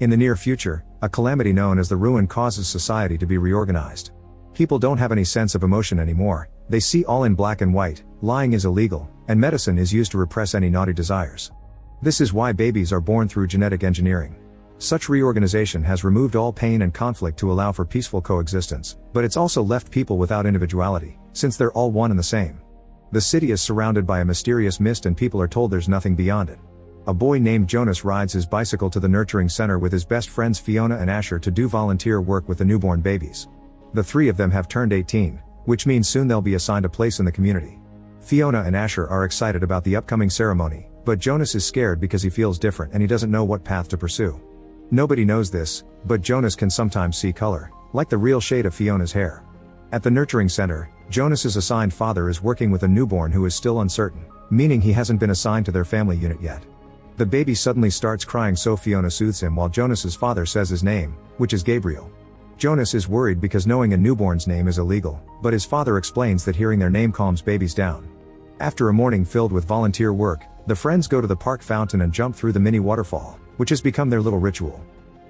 In the near future, a calamity known as the ruin causes society to be reorganized. People don't have any sense of emotion anymore, they see all in black and white, lying is illegal, and medicine is used to repress any naughty desires. This is why babies are born through genetic engineering. Such reorganization has removed all pain and conflict to allow for peaceful coexistence, but it's also left people without individuality, since they're all one and the same. The city is surrounded by a mysterious mist and people are told there's nothing beyond it. A boy named Jonas rides his bicycle to the nurturing center with his best friends Fiona and Asher to do volunteer work with the newborn babies. The three of them have turned 18, which means soon they'll be assigned a place in the community. Fiona and Asher are excited about the upcoming ceremony, but Jonas is scared because he feels different and he doesn't know what path to pursue. Nobody knows this, but Jonas can sometimes see color, like the real shade of Fiona's hair. At the nurturing center, Jonas's assigned father is working with a newborn who is still uncertain, meaning he hasn't been assigned to their family unit yet. The baby suddenly starts crying, so Fiona soothes him while Jonas's father says his name, which is Gabriel. Jonas is worried because knowing a newborn's name is illegal, but his father explains that hearing their name calms babies down. After a morning filled with volunteer work, the friends go to the park fountain and jump through the mini waterfall, which has become their little ritual.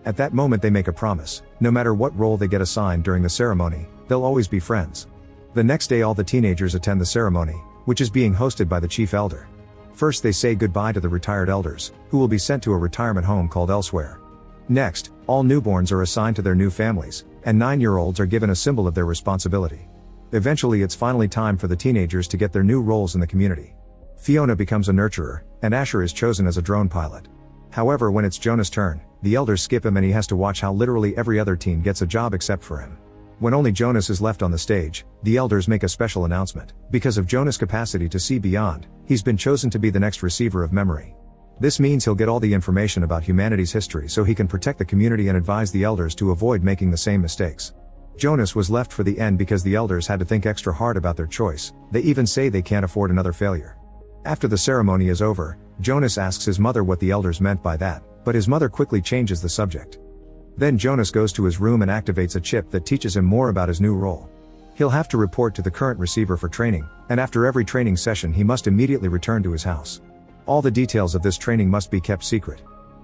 At that moment they make a promise: no matter what role they get assigned during the ceremony, they'll always be friends. The next day all the teenagers attend the ceremony, which is being hosted by the chief elder. First they say goodbye to the retired elders, who will be sent to a retirement home called elsewhere. Next, all newborns are assigned to their new families, and 9-year-olds are given a symbol of their responsibility. Eventually it's finally time for the teenagers to get their new roles in the community. Fiona becomes a nurturer, and Asher is chosen as a drone pilot. However, when it's Jonas' turn, the elders skip him and he has to watch how literally every other teen gets a job except for him. When only Jonas is left on the stage, the elders make a special announcement. Because of Jonas' capacity to see beyond, he's been chosen to be the next receiver of memory. This means he'll get all the information about humanity's history so he can protect the community and advise the elders to avoid making the same mistakes. Jonas was left for the end because the elders had to think extra hard about their choice. They even say they can't afford another failure. After the ceremony is over, Jonas asks his mother what the elders meant by that, but his mother quickly changes the subject. Then Jonas goes to his room and activates a chip that teaches him more about his new role. He'll have to report to the current receiver for training, and after every training session he must immediately return to his house. All the details of this training must be kept secret.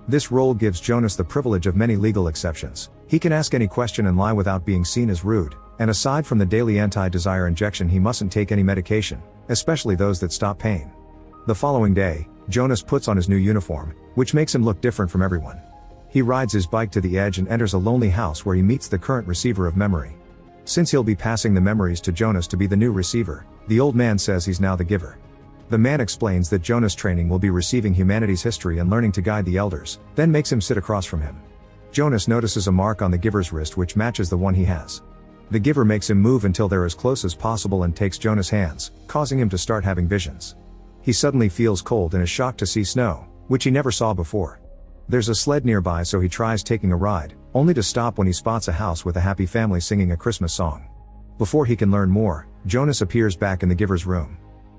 This role gives Jonas the privilege of many legal exceptions. He can ask any question and lie without being seen as rude, and aside from the daily anti-desire injection he mustn't take any medication, especially those that stop pain. The following day, Jonas puts on his new uniform, which makes him look different from everyone. He rides his bike to the edge and enters a lonely house where he meets the current receiver of memory. Since he'll be passing the memories to Jonas to be the new receiver, the old man says he's now the giver. The man explains that Jonas' training will be receiving humanity's history and learning to guide the elders, then makes him sit across from him. Jonas notices a mark on the giver's wrist which matches the one he has. The giver makes him move until they're as close as possible and takes Jonas' hands, causing him to start having visions. He suddenly feels cold and is shocked to see snow, which he never saw before. There's a sled nearby so he tries taking a ride, only to stop when he spots a house with a happy family singing a Christmas song. Before he can learn more, Jonas appears back in the giver's room.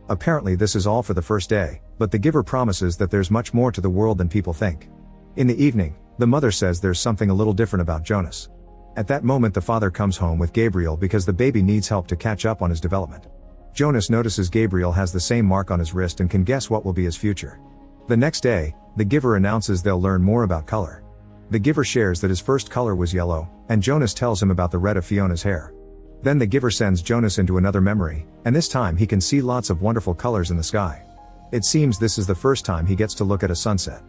Apparently this is all for the first day, but the giver promises that there's much more to the world than people think. In the evening, the mother says there's something a little different about Jonas. At that moment the father comes home with Gabriel because the baby needs help to catch up on his development. Jonas notices Gabriel has the same mark on his wrist and can guess what will be his future. The next day, the giver announces they'll learn more about color. The giver shares that his first color was yellow, and Jonas tells him about the red of Fiona's hair. Then the giver sends Jonas into another memory, and this time he can see lots of wonderful colors in the sky. It seems this is the first time he gets to look at a sunset.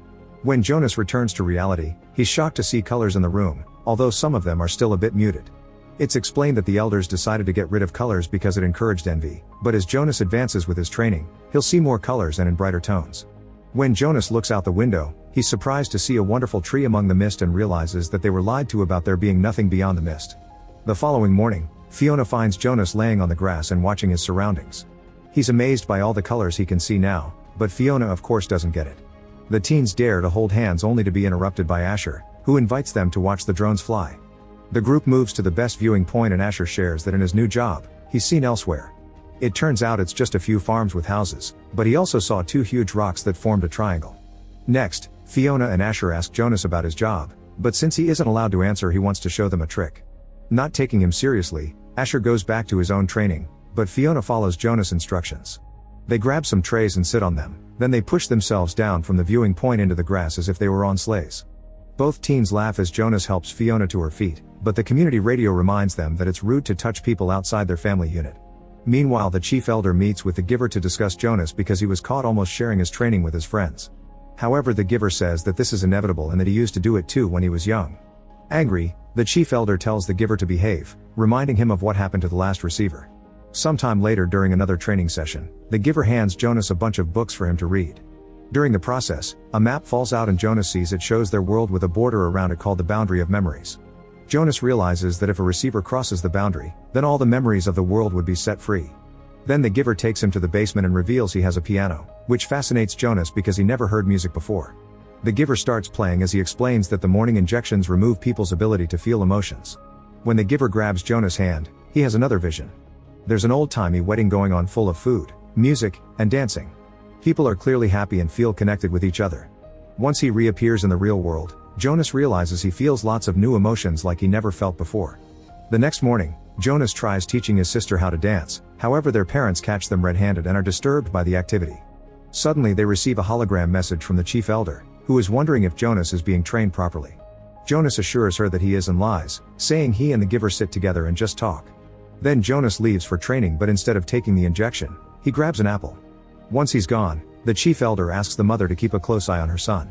When Jonas returns to reality, he's shocked to see colors in the room, although some of them are still a bit muted. It's explained that the elders decided to get rid of colors because it encouraged envy, but as Jonas advances with his training, he'll see more colors and in brighter tones. When Jonas looks out the window, he's surprised to see a wonderful tree among the mist and realizes that they were lied to about there being nothing beyond the mist. The following morning, Fiona finds Jonas laying on the grass and watching his surroundings. He's amazed by all the colors he can see now, but Fiona of course doesn't get it. The teens dare to hold hands only to be interrupted by Asher, who invites them to watch the drones fly. The group moves to the best viewing point and Asher shares that in his new job, he's seen elsewhere. It turns out it's just a few farms with houses, but he also saw 2 huge rocks that formed a triangle. Next, Fiona and Asher ask Jonas about his job, but since he isn't allowed to answer he wants to show them a trick. Not taking him seriously, Asher goes back to his own training, but Fiona follows Jonas' instructions. They grab some trays and sit on them, then they push themselves down from the viewing point into the grass as if they were on sleighs. Both teens laugh as Jonas helps Fiona to her feet, but the community radio reminds them that it's rude to touch people outside their family unit. Meanwhile, the chief elder meets with the giver to discuss Jonas because he was caught almost sharing his training with his friends. However, the giver says that this is inevitable and that he used to do it too when he was young. Angry, the chief elder tells the giver to behave, reminding him of what happened to the last receiver. Sometime later during another training session, the giver hands Jonas a bunch of books for him to read. During the process, a map falls out and Jonas sees it shows their world with a border around it called the boundary of memories. Jonas realizes that if a receiver crosses the boundary, then all the memories of the world would be set free. Then the giver takes him to the basement and reveals he has a piano, which fascinates Jonas because he never heard music before. The giver starts playing as he explains that the morning injections remove people's ability to feel emotions. When the giver grabs Jonas' hand, he has another vision. There's an old-timey wedding going on full of food, music, and dancing. People are clearly happy and feel connected with each other. Once he reappears in the real world, Jonas realizes he feels lots of new emotions like he never felt before. The next morning, Jonas tries teaching his sister how to dance, however their parents catch them red-handed and are disturbed by the activity. Suddenly they receive a hologram message from the chief elder, who is wondering if Jonas is being trained properly. Jonas assures her that he is and lies, saying he and the giver sit together and just talk. Then Jonas leaves for training, but instead of taking the injection, he grabs an apple. Once he's gone, the chief elder asks the mother to keep a close eye on her son.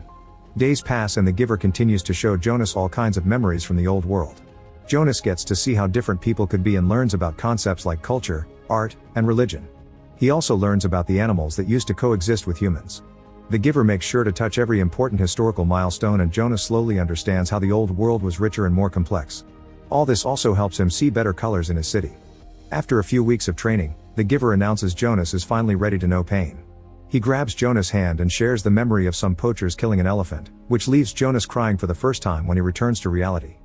Days pass and the giver continues to show Jonas all kinds of memories from the old world. Jonas gets to see how different people could be and learns about concepts like culture, art, and religion. He also learns about the animals that used to coexist with humans. The giver makes sure to touch every important historical milestone and Jonas slowly understands how the old world was richer and more complex. All this also helps him see better colors in his city. After a few weeks of training, the giver announces Jonas is finally ready to know pain. He grabs Jonas' hand and shares the memory of some poachers killing an elephant, which leaves Jonas crying for the first time when he returns to reality.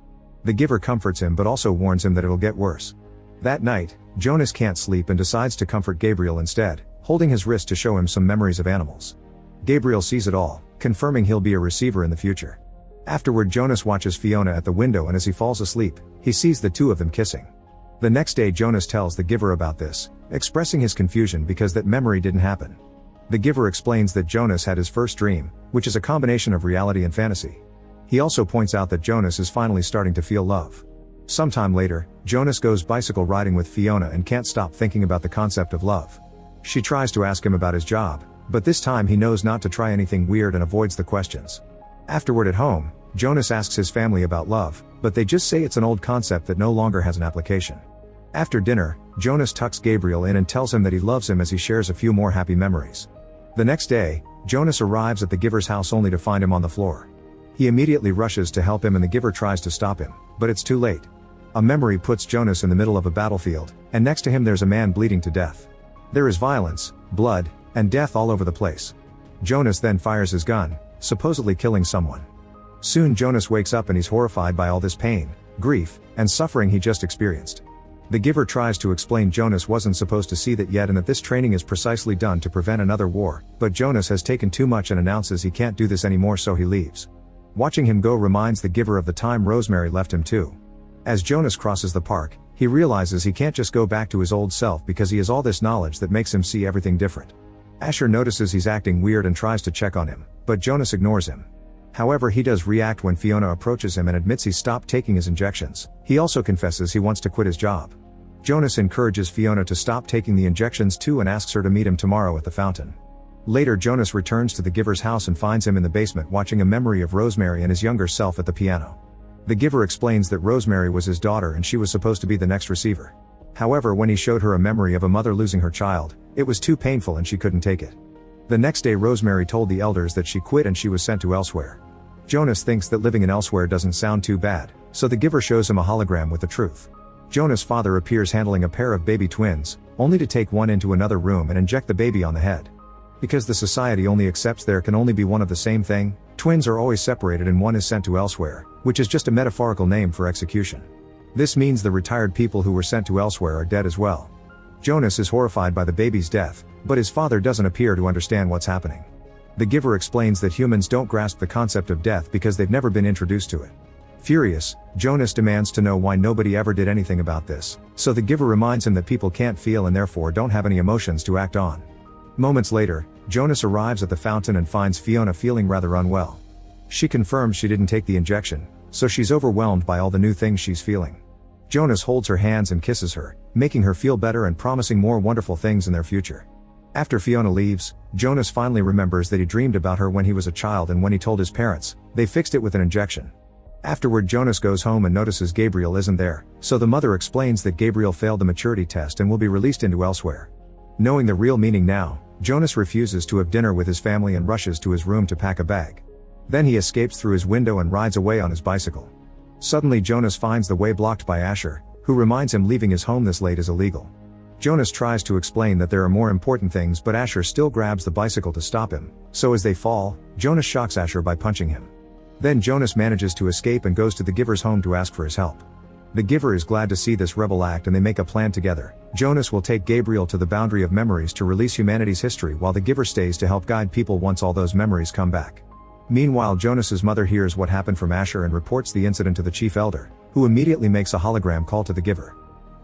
The giver comforts him but also warns him that it'll get worse. That night, Jonas can't sleep and decides to comfort Gabriel instead, holding his wrist to show him some memories of animals. Gabriel sees it all, confirming he'll be a receiver in the future. Afterward, Jonas watches Fiona at the window and as he falls asleep, he sees the two of them kissing. The next day Jonas tells the giver about this, expressing his confusion because that memory didn't happen. The giver explains that Jonas had his first dream, which is a combination of reality and fantasy. He also points out that Jonas is finally starting to feel love. Sometime later, Jonas goes bicycle riding with Fiona and can't stop thinking about the concept of love. She tries to ask him about his job, but this time he knows not to try anything weird and avoids the questions. Afterward at home, Jonas asks his family about love, but they just say it's an old concept that no longer has an application. After dinner, Jonas tucks Gabriel in and tells him that he loves him as he shares a few more happy memories. The next day, Jonas arrives at the giver's house only to find him on the floor. He immediately rushes to help him and the giver tries to stop him, but it's too late. A memory puts Jonas in the middle of a battlefield, and next to him there's a man bleeding to death. There is violence, blood, and death all over the place. Jonas then fires his gun, supposedly killing someone. Soon Jonas wakes up and he's horrified by all this pain, grief, and suffering he just experienced. The giver tries to explain Jonas wasn't supposed to see that yet and that this training is precisely done to prevent another war, but Jonas has taken too much and announces he can't do this anymore, so he leaves. Watching him go reminds the giver of the time Rosemary left him too. As Jonas crosses the park, he realizes he can't just go back to his old self because he has all this knowledge that makes him see everything different. Asher notices he's acting weird and tries to check on him, but Jonas ignores him. However, he does react when Fiona approaches him and admits he stopped taking his injections. He also confesses he wants to quit his job. Jonas encourages Fiona to stop taking the injections too and asks her to meet him tomorrow at the fountain. Later, Jonas returns to the giver's house and finds him in the basement watching a memory of Rosemary and his younger self at the piano. The giver explains that Rosemary was his daughter and she was supposed to be the next receiver. However, when he showed her a memory of a mother losing her child, it was too painful and she couldn't take it. The next day Rosemary told the elders that she quit and she was sent to elsewhere. Jonas thinks that living in elsewhere doesn't sound too bad, so the giver shows him a hologram with the truth. Jonas' father appears handling a pair of baby twins, only to take one into another room and inject the baby on the head. Because the society only accepts there can only be one of the same thing, twins are always separated and one is sent to elsewhere, which is just a metaphorical name for execution. This means the retired people who were sent to elsewhere are dead as well. Jonas is horrified by the baby's death, but his father doesn't appear to understand what's happening. The giver explains that humans don't grasp the concept of death because they've never been introduced to it. Furious, Jonas demands to know why nobody ever did anything about this, so the giver reminds him that people can't feel and therefore don't have any emotions to act on. Moments later, Jonas arrives at the fountain and finds Fiona feeling rather unwell. She confirms she didn't take the injection, so she's overwhelmed by all the new things she's feeling. Jonas holds her hands and kisses her, making her feel better and promising more wonderful things in their future. After Fiona leaves, Jonas finally remembers that he dreamed about her when he was a child, and when he told his parents, they fixed it with an injection. Afterward, Jonas goes home and notices Gabriel isn't there, so the mother explains that Gabriel failed the maturity test and will be released into elsewhere. Knowing the real meaning now, Jonas refuses to have dinner with his family and rushes to his room to pack a bag. Then he escapes through his window and rides away on his bicycle. Suddenly Jonas finds the way blocked by Asher, who reminds him leaving his home this late is illegal. Jonas tries to explain that there are more important things, but Asher still grabs the bicycle to stop him, so as they fall, Jonas shocks Asher by punching him. Then Jonas manages to escape and goes to the giver's home to ask for his help. The giver is glad to see this rebel act and they make a plan together. Jonas will take Gabriel to the boundary of memories to release humanity's history, while the giver stays to help guide people once all those memories come back. Meanwhile, Jonas's mother hears what happened from Asher and reports the incident to the chief elder, who immediately makes a hologram call to the giver.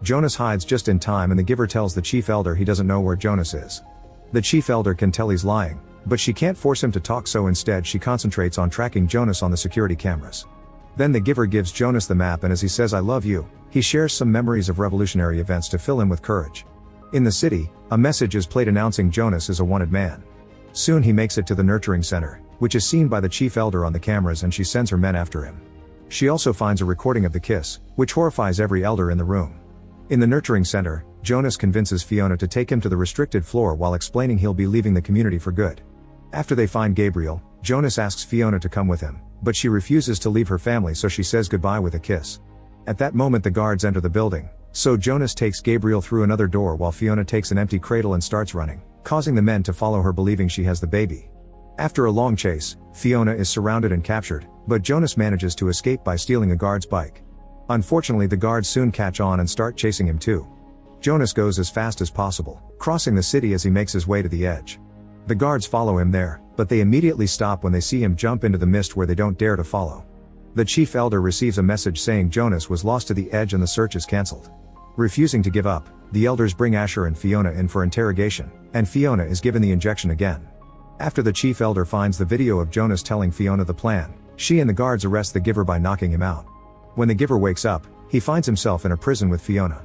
Jonas hides just in time and the giver tells the chief elder he doesn't know where Jonas is. The chief elder can tell he's lying, but she can't force him to talk, so instead she concentrates on tracking Jonas on the security cameras. Then the giver gives Jonas the map, and as he says "I love you," he shares some memories of revolutionary events to fill him with courage. In the city, a message is played announcing Jonas is a wanted man. Soon he makes it to the nurturing center, which is seen by the chief elder on the cameras, and she sends her men after him. She also finds a recording of the kiss, which horrifies every elder in the room. In the nurturing center, Jonas convinces Fiona to take him to the restricted floor while explaining he'll be leaving the community for good. After they find Gabriel, Jonas asks Fiona to come with him, but she refuses to leave her family, so she says goodbye with a kiss. At that moment the guards enter the building, so Jonas takes Gabriel through another door while Fiona takes an empty cradle and starts running, causing the men to follow her believing she has the baby. After a long chase, Fiona is surrounded and captured, but Jonas manages to escape by stealing a guard's bike. Unfortunately, the guards soon catch on and start chasing him too. Jonas goes as fast as possible, crossing the city as he makes his way to the edge. The guards follow him there, but they immediately stop when they see him jump into the mist where they don't dare to follow. The chief elder receives a message saying Jonas was lost to the edge and the search is cancelled. Refusing to give up, the elders bring Asher and Fiona in for interrogation, and Fiona is given the injection again. After the chief elder finds the video of Jonas telling Fiona the plan, she and the guards arrest the giver by knocking him out. When the giver wakes up, he finds himself in a prison with Fiona.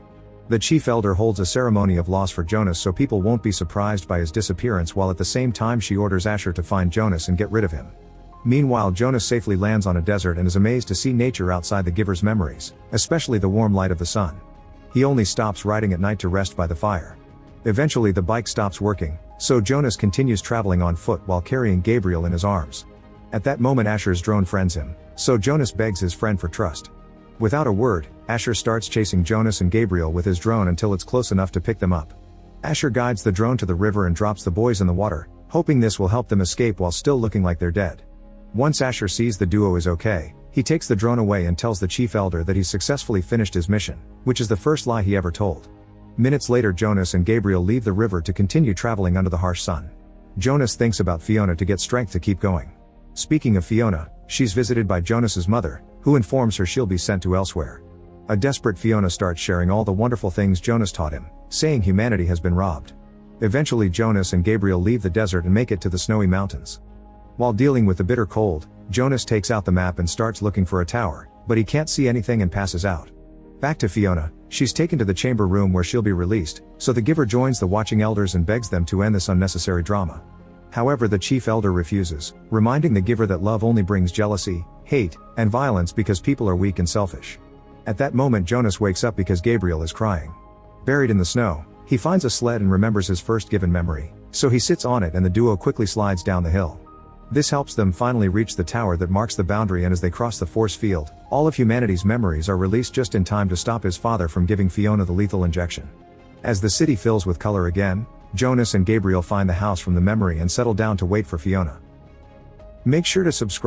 The chief elder holds a ceremony of loss for Jonas so people won't be surprised by his disappearance, while at the same time she orders Asher to find Jonas and get rid of him. Meanwhile, Jonas safely lands on a desert and is amazed to see nature outside the giver's memories, especially the warm light of the sun. He only stops riding at night to rest by the fire. Eventually the bike stops working, so Jonas continues traveling on foot while carrying Gabriel in his arms. At that moment Asher's drone friends him, so Jonas begs his friend for trust. Without a word, Asher starts chasing Jonas and Gabriel with his drone until it's close enough to pick them up. Asher guides the drone to the river and drops the boys in the water, hoping this will help them escape while still looking like they're dead. Once Asher sees the duo is okay, he takes the drone away and tells the chief elder that he's successfully finished his mission, which is the first lie he ever told. Minutes later, Jonas and Gabriel leave the river to continue traveling under the harsh sun. Jonas thinks about Fiona to get strength to keep going. Speaking of Fiona, she's visited by Jonas's mother, who informs her she'll be sent to elsewhere. A desperate Fiona starts sharing all the wonderful things Jonas taught him, saying humanity has been robbed. Eventually Jonas and Gabriel leave the desert and make it to the snowy mountains. While dealing with the bitter cold, Jonas takes out the map and starts looking for a tower, but he can't see anything and passes out. Back to Fiona, she's taken to the chamber room where she'll be released, so the giver joins the watching elders and begs them to end this unnecessary drama. However, the chief elder refuses, reminding the giver that love only brings jealousy, hate, and violence because people are weak and selfish. At that moment Jonas wakes up because Gabriel is crying. Buried in the snow, he finds a sled and remembers his first given memory, so he sits on it and the duo quickly slides down the hill. This helps them finally reach the tower that marks the boundary, and as they cross the force field, all of humanity's memories are released just in time to stop his father from giving Fiona the lethal injection. As the city fills with color again, Jonas and Gabriel find the house from the memory and settle down to wait for Fiona. Make sure to subscribe.